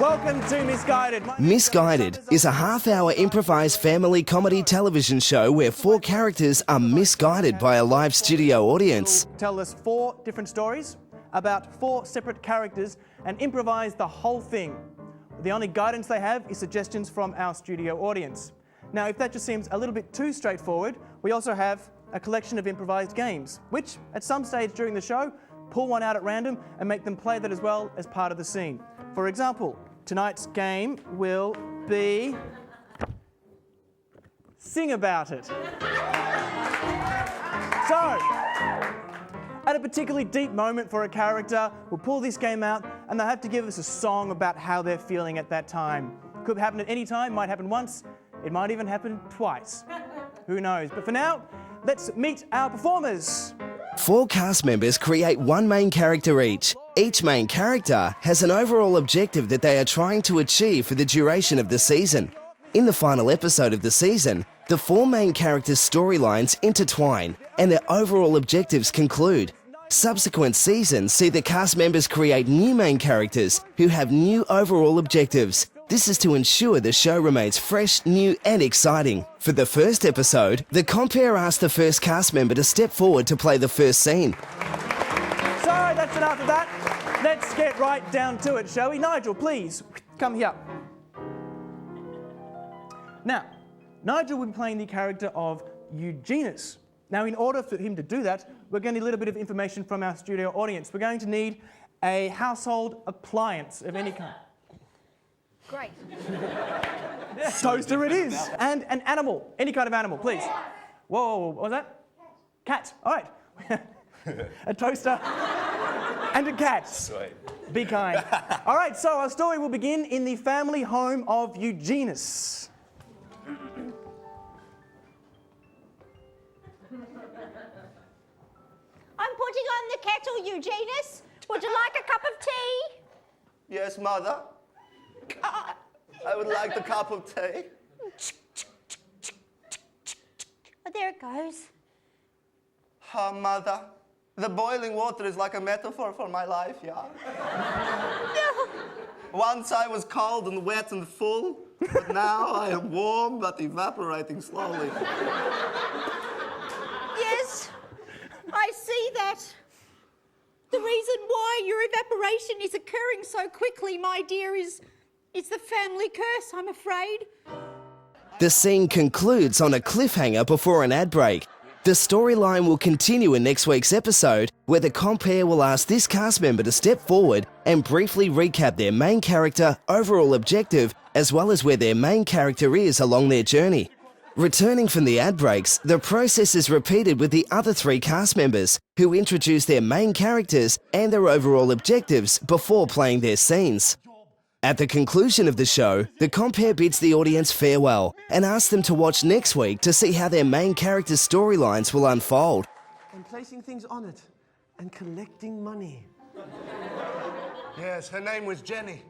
Welcome to Misguided. Misguided is a half-hour improvised family comedy television show where 4 characters are misguided by a live studio audience. Tell us 4 different stories about 4 separate characters and improvise the whole thing. The only guidance they have is suggestions from our studio audience. Now, if that just seems a little bit too straightforward, we also have a collection of improvised games, which at some stage during the show, pull one out at random and make them play that as well as part of the scene. For example, tonight's game will be Sing About It. So, at a particularly deep moment for a character, we'll pull this game out and they'll have to give us a song about how they're feeling at that time. Could happen at any time, might happen once, it might even happen twice. Who knows? But for now, let's meet our performers. 4 cast members create 1 main character each. Each main character has an overall objective that they are trying to achieve for the duration of the season. In the final episode of the season, the 4 main characters' storylines intertwine and their overall objectives conclude. Subsequent seasons see the cast members create new main characters who have new overall objectives. This is to ensure the show remains fresh, new and exciting. For the first episode, the compere asked the first cast member to step forward to play the first scene. So that's enough of that. Let's get right down to it, shall we? Nigel, please, come here. Now, Nigel will be playing the character of Eugenius. Now, in order for him to do that, we're going to need a little bit of information from our studio audience. We're going to need a household appliance of any kind. Great. Toaster it is. And an animal, any kind of animal, please. Whoa, what was that? Cat. All right. A toaster and a cat. Sweet. Be kind. All right, so our story will begin in the family home of Eugenius. I'm putting on the kettle, Eugenius. Would you like a cup of tea? Yes, Mother. I would like the cup of tea. Oh, there it goes. Oh, Mother, the boiling water is like a metaphor for my life, yeah? Once I was cold and wet and full, but now I am warm but evaporating slowly. Yes, I see that. The reason why your evaporation is occurring so quickly, my dear, is the family curse, I'm afraid. The scene concludes on a cliffhanger before an ad break. The storyline will continue in next week's episode, where the compere will ask this cast member to step forward and briefly recap their main character, overall objective, as well as where their main character is along their journey. Returning from the ad breaks, the process is repeated with the other 3 cast members, who introduce their main characters and their overall objectives before playing their scenes. At the conclusion of the show, the compere bids the audience farewell and asks them to watch next week to see how their main characters' storylines will unfold. And placing things on it and collecting money. Yes, her name was Jenny.